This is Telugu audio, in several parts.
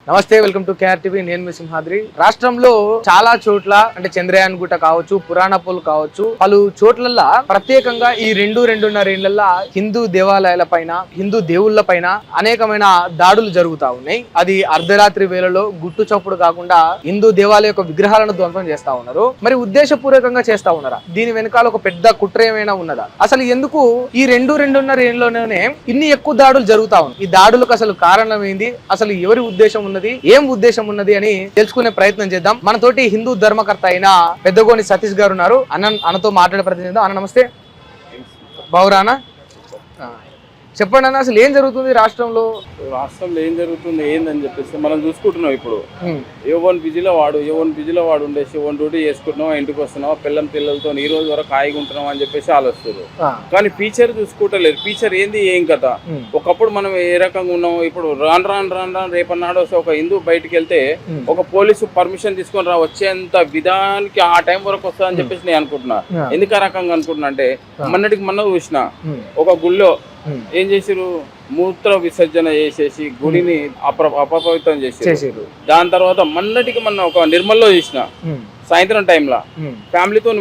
నమస్తే, వెల్కమ్ టు కేఆర్ టీవీ. నేను మీ సింహాద్రి. రాష్ట్రంలో చాలా చోట్ల అంటే చంద్రయాన్ గుట్ట కావచ్చు, పురాణపులు కావచ్చు, పలు చోట్లల్లా ప్రత్యేకంగా ఈ రెండున్నర ఏళ్లలో హిందూ దేవాలయాల పైన, హిందూ దేవుళ్ళ పైన అనేకమైన దాడులు జరుగుతా ఉన్నాయి. అది అర్ధరాత్రి వేళలో గుట్టు చప్పుడు కాకుండా హిందూ దేవాలయ యొక్క విగ్రహాలను ధ్వంసం చేస్తా ఉన్నారు. మరి ఉద్దేశపూర్వకంగా చేస్తా ఉన్నారా? దీని వెనకాల ఒక పెద్ద కుట్ర ఏమైనా ఉన్నదా? అసలు ఎందుకు ఈ రెండున్నర ఏళ్ళలోనే ఇన్ని ఎక్కువ దాడులు జరుగుతా ఉన్నాయి? ఈ దాడులకు అసలు కారణం ఏంది? అసలు ఎవరి ఉద్దేశం ఉన్నది, ఏం ఉద్దేశం ఉన్నది అని తెలుసుకునే ప్రయత్నం చేద్దాం. మనతోటి హిందూ ధర్మకర్త అయిన పెద్దగోని సతీష్ గారు ఉన్నారు. అన్నతో మాట్లాడే ప్రయత్నం చేద్దాం. అన్న నమస్తే. బావురానా? చెప్పండి అన్న, అసలు ఏం జరుగుతుంది రాష్ట్రంలో? ఏం జరుగుతుంది ఏందని చెప్పేసి మనం చూసుకుంటున్నాం. ఇప్పుడు ఏవన్ బిజీలో వాడు ఉండేసి ఓన్ డ్యూటీ చేసుకుంటున్నాం, ఇంటికి వస్తున్నాం, పిల్లలతో ఈ రోజు వరకు హాయిగా ఉంటున్నాం అని చెప్పేసి ఆలోచిస్తారు. కానీ ఫ్యూచర్ చూసుకుంటలేదు. ఫ్యూచర్ ఏంది, ఏం కథ? ఒకప్పుడు మనం ఏ రకంగా ఉన్నాం, ఇప్పుడు రాను రేపన్నాడు వస్తే ఒక హిందూ బయటికి వెళ్తే ఒక పోలీసు పర్మిషన్ తీసుకొని వచ్చేంత విధానికి ఆ టైం వరకు వస్తుందని చెప్పేసి నేను అనుకుంటున్నా. ఎందుకు ఆ రకంగా అనుకుంటున్నా అంటే, మొన్న చూసిన ఒక గుళ్ళో ఏం చేసిరు, మూత్ర విసర్జన చేసేసి గుడిని అపవిత్రం చేసారు. దాని తర్వాత మొన్నటికి ఒక నిర్మల్లో చూసిన సాయంత్రం టైంలో ఫ్యామిలీతో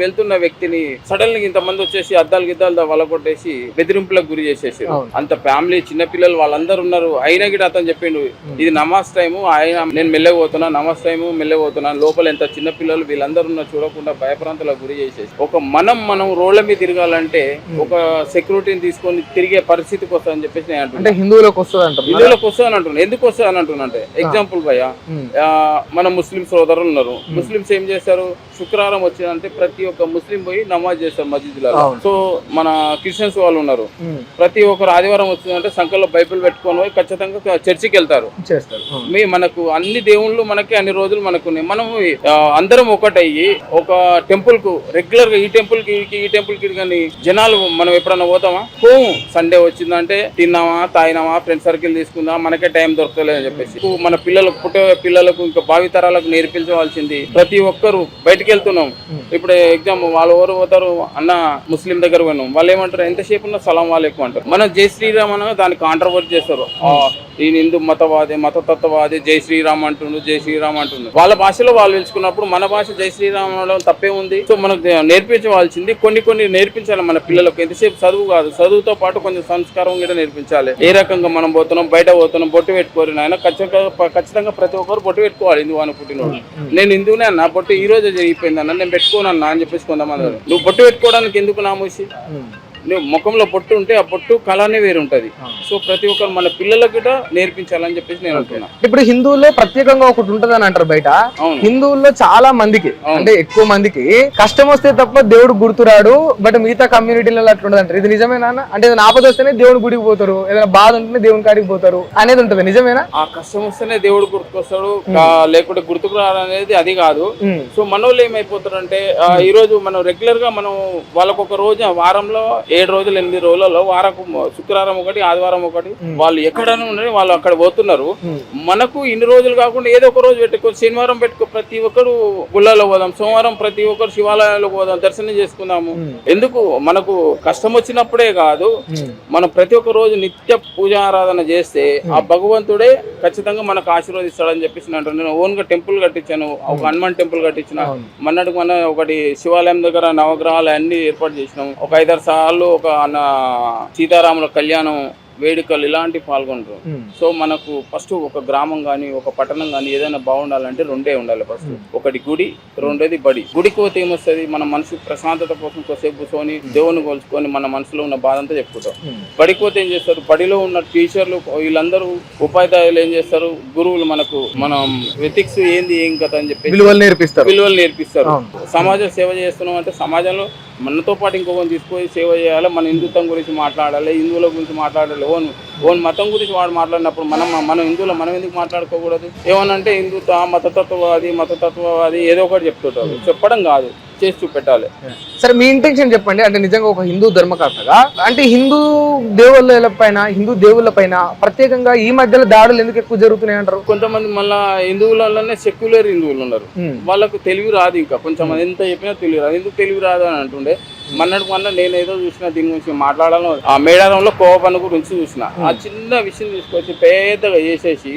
వెళ్తున్న వ్యక్తిని సడన్ గా ఇంతమంది వచ్చేసి అద్దాలు గిద్దాలు వలకొట్టేసి బెదిరింపులకు గురి చేసేసి, అంత ఫ్యామిలీ చిన్న పిల్లలు వాళ్ళందరూ ఉన్నారు. అయినా గిడ అతను చెప్పిండు, ఇది నమాజ్ టైము, ఆయన నేను మెల్లగపోతున్నా, నమాజ్ టైము మెల్లగపోతున్నా, లోపల ఎంత చిన్న పిల్లలు వీళ్ళందరూ ఉన్నా చూడకుండా భయప్రాంతాలకు గురి చేసేసి, ఒక మనం రోడ్ల మీద తిరగాలంటే ఒక సెక్యూరిటీని తీసుకొని తిరిగే పరిస్థితికి వస్తుందని చెప్పేసి నేను అంటున్నా. హిందువులకు వస్తుంది అంటున్నాను. ఎందుకు వస్తుంది అని అంటున్నా అంటే, ఎగ్జాంపుల్ భయ్య, మన ముస్లిం సోదరులు ఉన్నారు. ముస్లింస్ ఏం చేస్తారు, శుక్రవారం వచ్చిందంటే ప్రతి ఒక్క ముస్లిం పోయి నమాజ్ చేస్తారు మస్జిద్లలో. సో మన క్రిస్టియన్స్ వాళ్ళు ఉన్నారు, ప్రతి ఒక్కరు ఆదివారం వచ్చిందంటే సంకల్లో బైబిల్ పెట్టుకొని పోయి ఖచ్చితంగా చర్చికి వెళ్తారు. మనకు అన్ని దేవుళ్ళు మనకి అన్ని రోజులు మనకు మనం అందరం ఒకటయ్యి ఒక టెంపుల్ కు రెగ్యులర్ గా ఈ టెంపుల్ కి కానీ జనాలు మనం ఎప్పుడన్నా పోతామా? సండే వచ్చిందంటే తిన్నామా, తాగినామా, ఫ్రెండ్ సర్కిల్ తీసుకుందాం, మనకే టైం దొరకలేదు అని చెప్పేసి మన పుట్టే పిల్లలకు ఇంకా భావితరాలకు నేర్పించవలసింది. ప్రతి ఒక్కరు బయటకు వెళ్తున్నాం. ఇప్పుడు ఎగ్జామ్ వాళ్ళు ఎవరు పోతారు, అన్న ముస్లిం దగ్గర పోయినాం, వాళ్ళు ఏమంటారు, ఎంతసేపు ఉన్నా సలాం వాలేకుం అంటారు. మనం జై శ్రీరామ్ అని దాన్ని కాంట్రవర్ట్ చేస్తారు. ఈయన హిందూ మతతత్వవాది జై శ్రీరామ్ అంటుండు. వాళ్ళ భాషలో వాళ్ళు తెలుసుకున్నప్పుడు మన భాష జై శ్రీరామ్ అనడం తప్పే ఉంది. సో మనకు నేర్పించవలసింది కొన్ని నేర్పించాలి మన పిల్లలకు. ఎంతసేపు చదువు కాదు, చదువుతో పాటు కొంచెం సంస్కారం కూడా నేర్పించాలి. ఏ రకంగా మనం పోతున్నాం, బయట పోతున్నాం, బొట్టు పెట్టుకోరు నాయన, ఖచ్చితంగా ప్రతి ఒక్కరు బొట్టు పెట్టుకోవాలి. హిందూ అని పుట్టినోడు. నేను హిందూనే అన్న, బొట్టు ఈ రోజే జరిగిపోయింది అన్న, నేను పెట్టుకోనన్నా అని చెప్పేసి కొంతమంది. నువ్వు బొట్టు పెట్టుకోవడానికి ఎందుకు నామూసి? నువ్వు ముఖంలో బొట్టు ఉంటే ఆ బొట్టు కళనే వేరు ఉంటది. సో ప్రతి ఒక్కరు మన పిల్లలకు కూడా నేర్పించాలని చెప్పేసి నేను అంటున్నా. ఇప్పుడు హిందువుల్లో ప్రత్యేకంగా ఒకటి ఉంటది అని అంటారు బయట. హిందువుల్లో చాలా మందికి అంటే ఎక్కువ మందికి కష్టం వస్తే తప్ప దేవుడు గుర్తురాడు, బట్ మిగతా కమ్యూనిటీలలో అట్లా ఉండదు అంటారు. ఇది నిజమేనా? అంటే ఏదైనా ఆపద వస్తేనే దేవుడు గుడికి పోతారు, ఏదైనా బాధ ఉంటేనే దేవుని కాడికి పోతారు అనేది ఉంటది. నిజమేనా? ఆ కష్టం వస్తేనే దేవుడు గుర్తుకొస్తాడు, లేకుంటే గుర్తుకు రాడు అనేది అది కాదు. సో మనోళ్ళు ఏమైపోతారంటే, ఈ రోజు మనం రెగ్యులర్ గా మనం వాళ్ళకు ఒక రోజు వారంలో 7 రోజులు 8 రోజులలో వారకు శుక్రవారం ఒకటి, ఆదివారం ఒకటి, వాళ్ళు ఎక్కడైనా ఉండని వాళ్ళు అక్కడ పోతున్నారు. మనకు ఇన్ని రోజులు కాకుండా ఏదో ఒక రోజు పెట్టుకో, శనివారం పెట్టుకో, ప్రతి ఒక్కరు గుళ్ళలో పోదాం, సోమవారం ప్రతి ఒక్కరు శివాలయాల్లో పోదాం, దర్శనం చేసుకుందాము. ఎందుకు? మనకు కష్టం వచ్చినప్పుడే కాదు, మనం ప్రతి ఒక్క రోజు నిత్య పూజ ఆరాధన చేస్తే ఆ భగవంతుడే ఖచ్చితంగా మనకు ఆశీర్వదిస్తాడని చెప్పేసి అంటారు. నేను ఓన్ గా టెంపుల్ కట్టించాను, ఒక హనుమాన్ టెంపుల్ కట్టించిన. మన ఒకటి శివాలయం దగ్గర నవగ్రహాలు అన్ని ఏర్పాటు చేసినాం. ఒక 5-6 సార్లు ఒక సీతారాముల కళ్యాణం వేడుకలు ఇలాంటివి పాల్గొంటారు. సో మనకు ఫస్ట్ ఒక గ్రామం కానీ ఒక పట్టణం కానీ ఏదైనా బాగుండాలంటే రెండే ఉండాలి. ఫస్ట్ ఒకటి గుడి, రెండోది బడి. గుడికి పోతే ఏమొస్తుంది, మన మనసు ప్రశాంతత కోసం కొద్దిసేపు కూర్చొని దేవుని కొలుచుకొని మన మనసులో ఉన్న బాధ అంతా చెప్పుకుంటాం. బడికి పోతే ఏం చేస్తారు, బడిలో ఉన్న టీచర్లు వీళ్ళందరూ ఉపాధ్యాయులు ఏం చేస్తారు, గురువులు మనకు మనం ఎథిక్స్ ఏంది ఏం కథ అని చెప్పి విలువలు నేర్పిస్తారు. సమాజ సేవ చేస్తున్నాం అంటే సమాజంలో మనతో పాటు ఇంకొకరిని తీసుకొని సేవ చేయాలి. మన హిందుత్వం గురించి మాట్లాడాలి, హిందువుల గురించి మాట్లాడాలి. ఓన్ మతం గురించి వాడు మాట్లాడినప్పుడు మనం హిందువులు మనం ఎందుకు మాట్లాడుకోకూడదు? ఏమనంటే మతతత్వవాది ఏదో ఒకటి చెప్తుంటారు. చెప్పడం కాదు, చేసి చూపెట్టాలి. సరే, మీ ఇంటెన్షన్ చెప్పండి. అంటే నిజంగా ఒక హిందూ ధర్మకర్తగా అంటే హిందూ దేవుళ్ళ పైన ప్రత్యేకంగా ఈ మధ్యలో దాడులు ఎందుకు ఎక్కువ జరుగుతున్నాయి అంటారు? కొంతమంది మళ్ళా హిందువులలోనే సెక్యులర్ హిందువులు ఉన్నారు, వాళ్ళకు తెలివి రాదు. ఇంకా కొంచెం ఎంత చెప్పినా తెలివి రాదు. ఎందుకు తెలివి రాదు అని అంటుండే, మొన్న నేను ఏదో చూసిన దీని గురించి మాట్లాడాలని ఆ మేడారంలో కోపన్ గురించి చూసిన ఆ చిన్న విషయం తీసుకొచ్చి పెద్దగా చేసేసి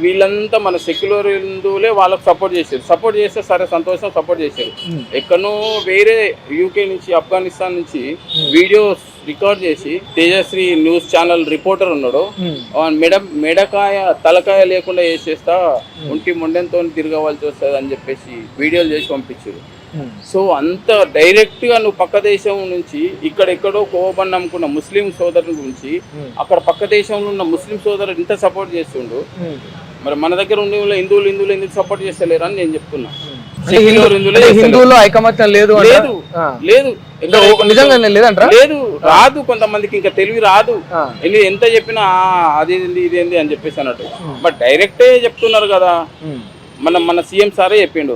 వీళ్ళంతా మన సెక్యులర్ హిందువులే వాళ్ళకి సపోర్ట్ చేస్తే సరే సంతోషం సపోర్ట్ చేశారు. ఎక్కడో వేరే యూకే నుంచి ఆఫ్ఘనిస్తాన్ నుంచి వీడియోస్ రికార్డ్ చేసి తేజశ్రీ న్యూస్ ఛానల్ రిపోర్టర్ ఉన్నాడు, మెడకాయ తలకాయ లేకుండా వేసేస్తా ఒంటి మొండెంతో తిరగవలసి వస్తుంది అని చెప్పేసి వీడియోలు చేసి పంపించారు. సో అంత డైరెక్ట్ గా నువ్వు పక్క దేశం నుంచి ఇక్కడెక్కడో కోపం నమ్ముకున్న ముస్లిం సోదరుల గురించి అక్కడ పక్క దేశంలో ఉన్న ముస్లిం సోదరులు ఇంత సపోర్ట్ చేస్తుండు, మరి మన దగ్గర ఉండే హిందువులు ఎందుకు సపోర్ట్ చేస్తలేరు అని నేను చెప్తున్నా. హిందువుల్లో ఐకమత్యం లేదు లేదు నిజంగా లేదంటారా? లేదు, రాదు. కొంతమందికి ఇంకా తెలివి రాదు. ఎంత చెప్పినా అది ఇదేంది అని చెప్పేసి అన్నట్టు. బట్ డైరెక్టే చెప్తున్నారు కదా. మన సీఎం సారే చెప్పిండు,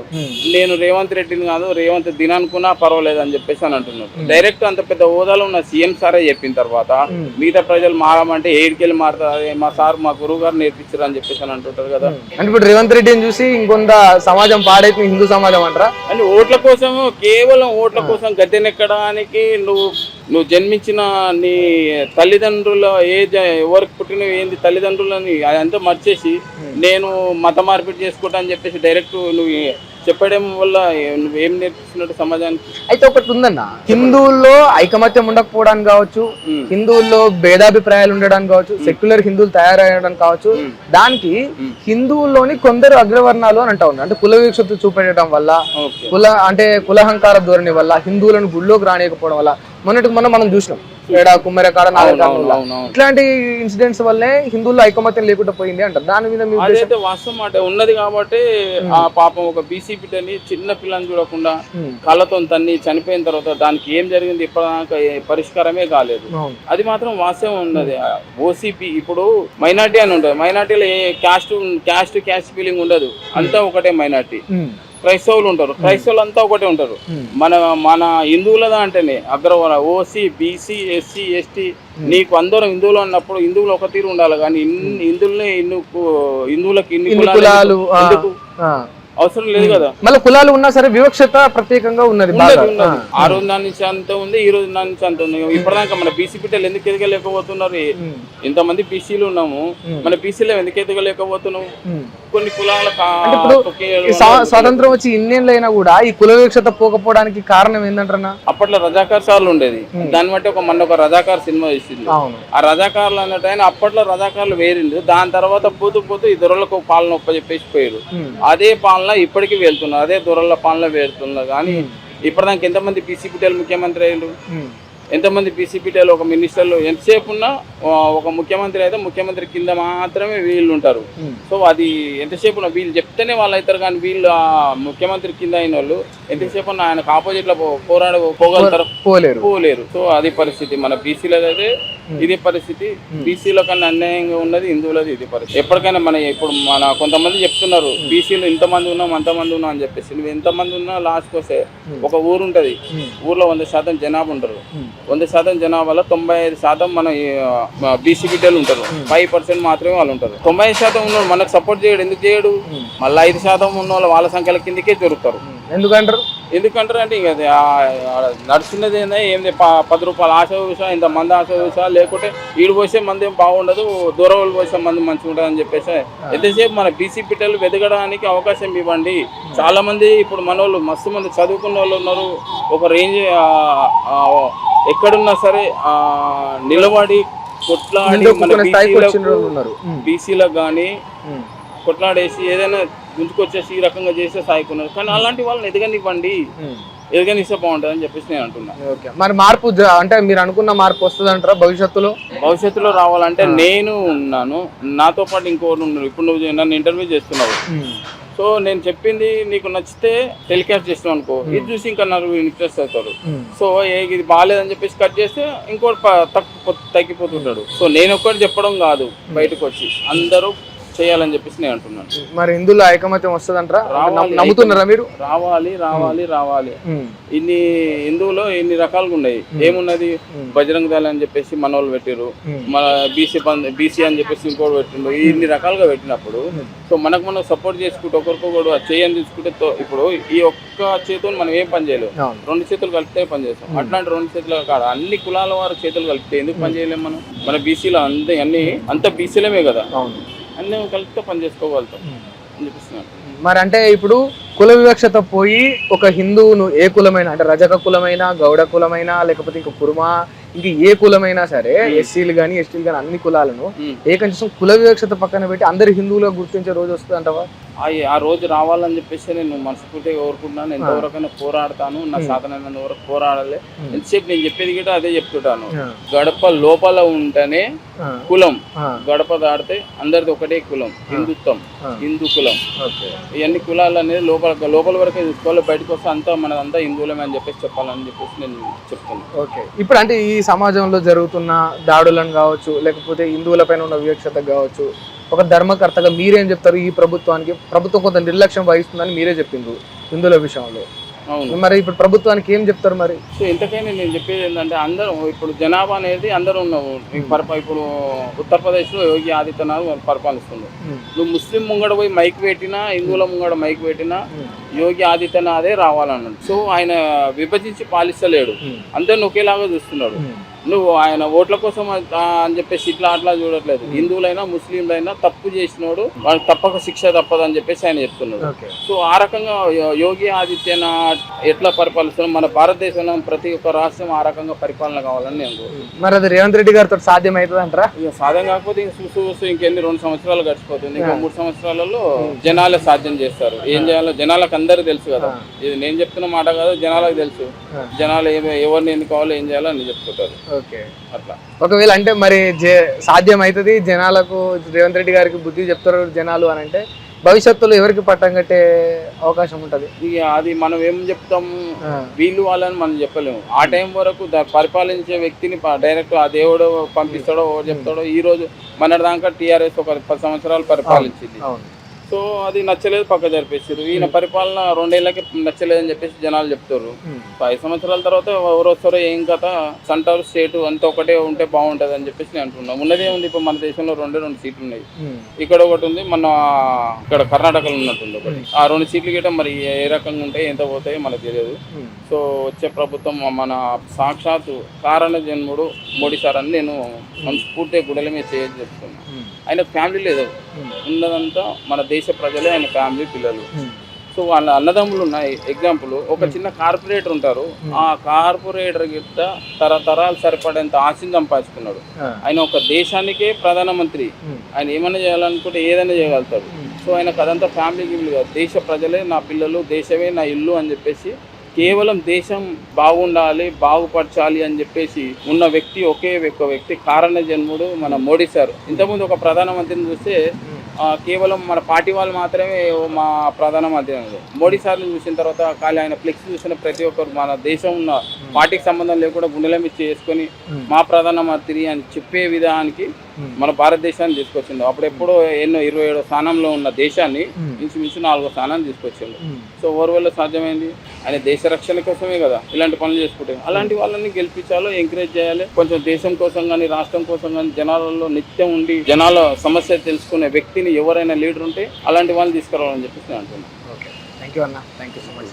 నేను రేవంత్ రెడ్డిని కాదు రేవంత్ దినానుకున్నా పర్వాలేదు అని చెప్పేసి అని అంటున్నారు. డైరెక్ట్ అంత పెద్ద హోదాలో ఉన్న సీఎం సారే చెప్పిన తర్వాత మిగతా ప్రజలు మారమంటే ఏడికెళ్ళి మారుతారు, మా సార్ మా గురువు గారు నేర్పించారు అని చెప్పేసి అని అంటుంటారు కదా. అంటే ఇప్పుడు రేవంత్ రెడ్డిని చూసి ఇంకొంత సమాజం పాడైతే హిందూ సమాజం అంటారా? అంటే ఓట్ల కోసం, కేవలం ఓట్ల కోసం గద్దెనెక్కడానికి నువ్వు జన్మించిన నీ తల్లిదండ్రుల ఎవరికి పుట్టిన ఏంది తల్లిదండ్రులని అదంతా మర్చేసి నేను మత మార్పిడి చేసుకుంటా అని చెప్పేసి డైరెక్ట్ నువ్వు చెప్పడం వల్ల నువ్వేం నేర్పిస్తున్నట్టు సమాజానికి. అయితే ఒకటి ఉందన్న, హిందువుల్లో ఐకమత్యం ఉండకపోవడానికి కావచ్చు, హిందువుల్లో భేదాభిప్రాయాలు ఉండడానికి కావచ్చు, సెక్యులర్ హిందువులు తయారయ్యడానికి కావచ్చు, దానికి హిందువుల్లోని కొందరు అగ్రవర్ణాలు అని అంటా ఉన్నారు. అంటే కుల వీక్షత చూపెట్టడం వల్ల, కులహంకార ధోరణి వల్ల, హిందువులను గుళ్ళోకి రానియకపోవడం వల్ల, మొన్నటికి మనం చూసినాం కుమ్మరకాడ ఇట్లాంటి ఇన్సిడెంట్స్ వల్లే హిందువుల్లో ఐకమత్యం లేకుండా పోయింది అంటారు. దాని మీద అదైతే వాస్తవం మాట ఉన్నది కాబట్టి ఆ పాపం ఒక బీసీ బిడ్డని చిన్న పిల్లని చూడకుండా కళ్ళతో తన్ని చనిపోయిన తర్వాత దానికి ఏం జరిగింది ఇప్పటిదాకా పరిష్కారమే కాలేదు. అది మాత్రం వాస్తవం ఉన్నది. ఓసీపీ ఇప్పుడు మైనార్టీ అని ఉంటుంది, మైనార్టీలో ఏ క్యాస్ట్ ఫీలింగ్ ఉండదు, అంతా ఒకటే మైనార్టీ. క్రైస్తవులు ఉంటారు, క్రైస్తవులు అంతా ఒకటే ఉంటారు. మన హిందువులదా అంటేనే అగ్రవర్ణ ఓసీ బీసీ ఎస్సీ ఎస్టీ నీకు అందరూ హిందువులు అన్నప్పుడు హిందువులు ఒక తీరు ఉండాలి, కానీ హిందువులకి ఇన్ని కులాలు అవసరం లేదు కదా. మళ్ళీ కులాలు ఉన్నా సరే వివక్షత ప్రత్యేకంగా ఉన్నది. ఆ రోజు దాని నుంచి అంత ఉంది, ఈ రోజు దాని నుంచి అంత ఉంది. ఇప్పటిదాకా మన బీసీ బిడ్డలు ఎందుకు ఎదగలేకపోతున్నారు? ఇంతమంది బీసీలు ఉన్నాము, మన బీసీలో ఎందుకు ఎదగలేకపోతున్నాము? కొన్ని కులాల స్వాతంత్రం వచ్చి ఇన్నేళ్ళు అయినా కూడా ఈ కుల వివక్షత పోకపోవడానికి కారణం ఏంటంటారా? అప్పట్లో రజాకార్ సార్లు ఉండేది, దాన్ని బట్టి ఒక రజాకార్ సినిమా తీసింది. ఆ రజాకార్లు అన్నట్టు ఆయన అప్పట్లో రజాకార్లు వేరింది. దాని తర్వాత పోతూ ఈ దొరలకు పాలన ఒప్పచెప్పేసి పోయారు. అదే పాలన ఇప్పటికీ వెళ్తున్నారు, అదే దొరల పాలన వెళ్తున్నారు. కానీ ఇప్పటిదాకా ఎంతమంది బీసీ బిడ్డలు ముఖ్యమంత్రి అయ్యారు? ఎంతమంది బీసీ బిడ్డలు ఒక మినిస్టర్లు ఎంతసేపు ఉన్నా ఒక ముఖ్యమంత్రి అయితే ముఖ్యమంత్రి కింద మాత్రమే వీళ్ళు ఉంటారు. సో అది ఎంతసేపు వీళ్ళు చెప్తేనే వాళ్ళు అవుతారు, కానీ వీళ్ళు ముఖ్యమంత్రి కింద అయిన వాళ్ళు ఎంతసేపు ఉన్నా ఆయనకు ఆపోజిట్ లో పోగలుగుతారు, పోలేరు. సో అది పరిస్థితి మన బీసీలో అయితే ఇదే పరిస్థితి. బీసీలో కన్నా అన్యాయంగా ఉన్నది హిందువులది ఇది పరిస్థితి. ఎప్పటికైనా ఇప్పుడు మన కొంతమంది చెప్తున్నారు బీసీలు ఇంతమంది ఉన్నాం అంతమంది ఉన్నాం అని చెప్పేసి. నువ్వు ఎంతమంది ఉన్నా లాస్ట్కి వస్తే ఒక ఊరు ఉంటది, ఊర్లో 100% జనాభా ఉంటారు. 100% జనాభాలో 95% మన బీసీ బిడ్డలు ఉంటారు, 5% మాత్రమే వాళ్ళు ఉంటారు. 90% ఉన్న మనకు సపోర్ట్ చేయడు, ఎందుకు చేయడు? మళ్ళీ 5% ఉన్న వాళ్ళు వాళ్ళ సంఖ్యల కిందకే దొరుకుతారు. ఎందుకంటారు అంటే ఇంకా నడుస్తున్నది ఏంది 10 రూపాయలు ఆశ చూసా, ఇంత మంది ఆశ చూసా, లేకుంటే ఈడు పోసే మంది ఏం బాగుండదు, దూరం పోసే మంది మంచిగా ఉంటుంది అని చెప్పేసి ఎంతసేపు మన బీసీ బిడ్డలు వెదగడానికి అవకాశం ఇవ్వండి. చాలా మంది ఇప్పుడు మన వాళ్ళు మస్తు మంది చదువుకున్న వాళ్ళు ఉన్నారు, ఒక రేంజ్ ఎక్కడున్నా సరే నిలబడి కొట్లాడి మన బీసీలకు కానీ కొట్లాడేసి ఏదైనా గుంజుకొచ్చేసి ఈ రకంగా చేసే స్థాయికున్నారు. కానీ అలాంటి వాళ్ళని ఎదగనివ్వండి, ఎదగనిస్తే బాగుంటుంది అని చెప్పేసి నేను అంటున్నా. మరి మార్పు అంటే మీరు అనుకున్న మార్పు వస్తుంది అంటారా భవిష్యత్తులో రావాలంటే నేను ఉన్నాను, నాతో పాటు ఇంకోటి ఉన్నారు. ఇప్పుడు నువ్వు నన్ను ఇంటర్వ్యూ చేస్తున్నావు, సో నేను చెప్పింది నీకు నచ్చితే టెలికాస్ట్ చేసినావు అనుకో, ఇది చూసి ఇంకా నాకు ఇంట్రెస్ట్ అవుతాడు. సో ఇది బాగాలేదని చెప్పేసి కట్ చేస్తే ఇంకోటి తగ్గిపోతుంటాడు. సో నేను ఒక్కటి చెప్పడం కాదు, బయటకు వచ్చి అందరూ చేయాలని చెప్పేసి నేను అంటున్నాను. మరి ఇందులో ఐకమత్యం వస్తుందంటారా? రావాలి, నమ్ముతున్నారా మీరు? రావాలి రావాలి రావాలి. ఇన్ని హిందువులో ఇన్ని రకాలుగా ఉన్నాయి. ఏమున్నది, బజరంగ దళ అని చెప్పేసి మన వాళ్ళు పెట్టారు, మన బీసీ అని చెప్పేసి ఇంకోటి పెట్టిండు. ఇన్ని రకాలుగా పెట్టినప్పుడు సో మనకు మనం సపోర్ట్ చేసుకుంటే ఒకరికొకరు చేయని తీసుకుంటే ఇప్పుడు ఈ ఒక్క చేతులు మనం ఏం పని చేయలేము, రెండు చేతులు కలిపితే పని చేస్తాం. అట్లాంటి రెండు చేతులు కాదు, అన్ని కులాల వారు చేతులు కలిపితే ఎందుకు పని చేయలేము మనం? మన బీసీలో అంత బీసీలమే కదా, అన్నీ కలిపితే పని చేసుకోగలుగుతాం అని చెప్పిస్తున్నాను. మరి అంటే ఇప్పుడు కుల వివక్షత పోయి ఒక హిందువును ఏ కులమైన అంటే రజక కులమైనా, గౌడ కులమైనా, లేకపోతే ఇంకా కుర్మా, ఇంక ఏ కులమైనా సరే, ఎస్సీలు కానీ ఎస్టీలు కానీ అన్ని కులాలను ఏకంచం కుల వివక్షత పక్కన పెట్టి అందరు హిందువులుగా గుర్తించే రోజు వస్తుంది అంటవా? ఆ రోజు రావాలని చెప్పేసి నేను మనస్ఫూర్తిగా కోరుకుంటున్నాను. ఎంతవరకైనా పోరాడతాను, నా సాధన వరకు పోరాడాలి. ఎంతసేపు నేను చెప్పేది కూడా అదే చెప్తుంటాను. గడప లోపల ఉంటేనే కులం, గడప దాడితే అందరిది ఒకటే కులం, హిందుత్వం, హిందూ కులం. ఇవన్నీ కులాలు అనేది లోపల వరకే చూసుకోవాలి, బయటకు వస్తే అంతా మనదంతా హిందువులమే అని చెప్పేసి చెప్పాలని చెప్పేసి నేను చెప్తాను. ఓకే, ఇప్పుడు అంటే ఈ సమాజంలో జరుగుతున్న దాడులను కావచ్చు, లేకపోతే హిందువులపైన ఉన్న వివక్షత కావచ్చు, ఒక ధర్మకర్తగా మీరేం చెప్తారు? ఈ ప్రభుత్వం కొంత నిర్లక్ష్యం వహిస్తుందని మీరే చెప్పిండ్రు హిందువుల విషయంలో. అవును, మరి ఇప్పుడు ప్రభుత్వానికి ఏం చెప్తారు మరి? సో ఇంతకైనా నేను చెప్పేది ఏంటంటే అందరూ ఇప్పుడు జనాభా అనేది అందరూ ఉన్నావు. ఇప్పుడు ఉత్తరప్రదేశ్లో యోగి ఆదిత్యనాథ్ పరిపాలిస్తుంది. నువ్వు ముస్లిం ముంగడ పోయి మైక్ పెట్టినా, హిందువుల ముంగడ మైక్ పెట్టినా యోగి ఆదిత్యనాథే రావాలన్నాడు. సో ఆయన విభజించి పాలిస్తలేడు, అందరిని ఒకేలాగా చూస్తున్నాడు. నువ్వు ఆయన ఓట్ల కోసం అని చెప్పేసి ఇట్లా అట్లా చూడట్లేదు. హిందువులైనా ముస్లింలైనా తప్పు చేసినోడు వాళ్ళకి తప్పక శిక్ష తప్పదు అని చెప్పేసి ఆయన చెప్తున్నాడు. సో ఆ రకంగా యోగి ఆదిత్యనాథ్ ఎట్లా పరిపాలిస్తున్నాడు, మన భారతదేశంలో ప్రతి ఒక్క రాష్ట్రం ఆ రకంగా పరిపాలన కావాలని నేను. మరి అది రేవంత్ రెడ్డి గారితో సాధ్యం అవుతుంది అంటారా? ఇక సాధ్యం కాకపోతే చూస్తూ ఇంకెన్ని 2 సంవత్సరాలు గడిచిపోతుంది. ఇంకా 3 సంవత్సరాలలో జనాలే సాధ్యం చేస్తారు. ఏం చేయాలో జనాలకు అందరూ తెలుసు కదా, ఇది నేను చెప్తున్న మాట కాదు, జనాలకు తెలుసు. జనాలు ఎవరిని ఎన్నుకోవాలో ఏం చేయాలో అని చెప్తుంటారు. ఓకే, అట్లా ఒకవేళ అంటే మరి సాధ్యం అవుతుంది, జనాలకు రేవంత్ రెడ్డి గారికి బుద్ధి చెప్తారు జనాలు అని అంటే భవిష్యత్తులో ఎవరికి పట్టం కట్టే అవకాశం ఉంటది? ఇక అది మనం ఏం చెప్తాము, వీళ్ళు వాళ్ళని మనం చెప్పలేము. ఆ టైం వరకు పరిపాలించే వ్యక్తిని డైరెక్ట్ ఆ దేవుడు పంపిస్తాడో చెప్తాడో. ఈ రోజు మన దాకా టీఆర్ఎస్ ఒక 10 సంవత్సరాలు పరిపాలించింది. సో అది నచ్చలేదు, పక్క జరిపేసారు. ఈయన పరిపాలన 2 ఏళ్ళకి నచ్చలేదని చెప్పేసి జనాలు చెప్తారు. 5 సంవత్సరాల తర్వాత ఎవరు వస్తారో ఏం కథ, సెంటర్ స్టేట్ అంతా ఒకటే ఉంటే బాగుంటుంది అని చెప్పేసి నేను అంటున్నాను. ఉన్నదే ఉంది, ఇప్పుడు మన దేశంలో 2 సీట్లు ఉన్నాయి. ఇక్కడ ఒకటి ఉంది, మన ఇక్కడ కర్ణాటకలో ఉన్నట్టుంది ఒకటి. ఆ 2 సీట్లు గిట్ట మరి ఏ రకంగా ఉంటాయి, ఎంత పోతాయో మనకు తెలియదు. సో వచ్చే ప్రభుత్వం మన సాక్షాత్తు కారణ జన్ముడు మోడీ సార్ అని నేను మనస్ఫూర్తిగా గుడల మీద చేయని చెప్తున్నాను. ఆయన ఫ్యామిలీ లేదు, ఉన్నదంతా మన దేశ ప్రజలే ఆయన ఫ్యామిలీ, పిల్లలు. సో వాళ్ళ అన్నదమ్ములు ఉన్నాయి. ఎగ్జాంపుల్, ఒక చిన్న కార్పొరేటర్ ఉంటారు, ఆ కార్పొరేటర్ గిట్ట తరతరాలు సరిపడేంత ఆశని సంపాదించుకున్నాడు. ఆయన ఒక దేశానికే ప్రధానమంత్రి. ఆయన ఏమైనా చేయాలనుకుంటే ఏదైనా చేయగలుగుతాడు. సో ఆయనకు అదంతా ఫ్యామిలీ గిమ్లు కాదు, దేశ ప్రజలే నా పిల్లలు, దేశమే నా ఇల్లు అని చెప్పేసి కేవలం దేశం బాగుండాలి, బాగుపరచాలి అని చెప్పేసి ఉన్న వ్యక్తి ఒకే వ్యక్తి కారణ జన్ముడు మన మోడీ సార్. ఇంతకుముందు ఒక ప్రధానమంత్రిని చూస్తే కేవలం మన పార్టీ వాళ్ళు మాత్రమే మా ప్రధానమంత్రి అన్నారు. మోడీ సార్ని చూసిన తర్వాత ఖాళీ ఆయన ఫ్లెక్స్ చూసిన ప్రతి ఒక్కరు మన దేశం ఉన్న పార్టీకి సంబంధం లేకుండా గుండెల మీద చేసుకొని మా ప్రధానమంత్రి అని చెప్పే విధానానికి మన భారతదేశాన్ని తీసుకొచ్చిండు. అప్పుడెప్పుడో 27వ స్థానంలో ఉన్న దేశాన్ని ఇంచుమించు 4వ స్థానాన్ని తీసుకొచ్చిండు. సో ఎవరి వల్ల సాధ్యమైంది? ఆయన దేశ రక్షణ కోసమే కదా ఇలాంటి పనులు చేసుకుంటే. అలాంటి వాళ్ళని గెలిపించాలో, ఎంకరేజ్ చేయాలి. కొంచెం దేశం కోసం కానీ రాష్ట్రం కోసం కానీ జనాలలో నిత్యం ఉండి జనాల సమస్య తెలుసుకునే వ్యక్తిని ఎవరైనా లీడర్ ఉంటే అలాంటి వాళ్ళని తీసుకురావాలని చెప్పేసి నేను అంటున్నాను. ఓకే, థ్యాంక్ యూ అన్న, థ్యాంక్ యూ సో మచ్.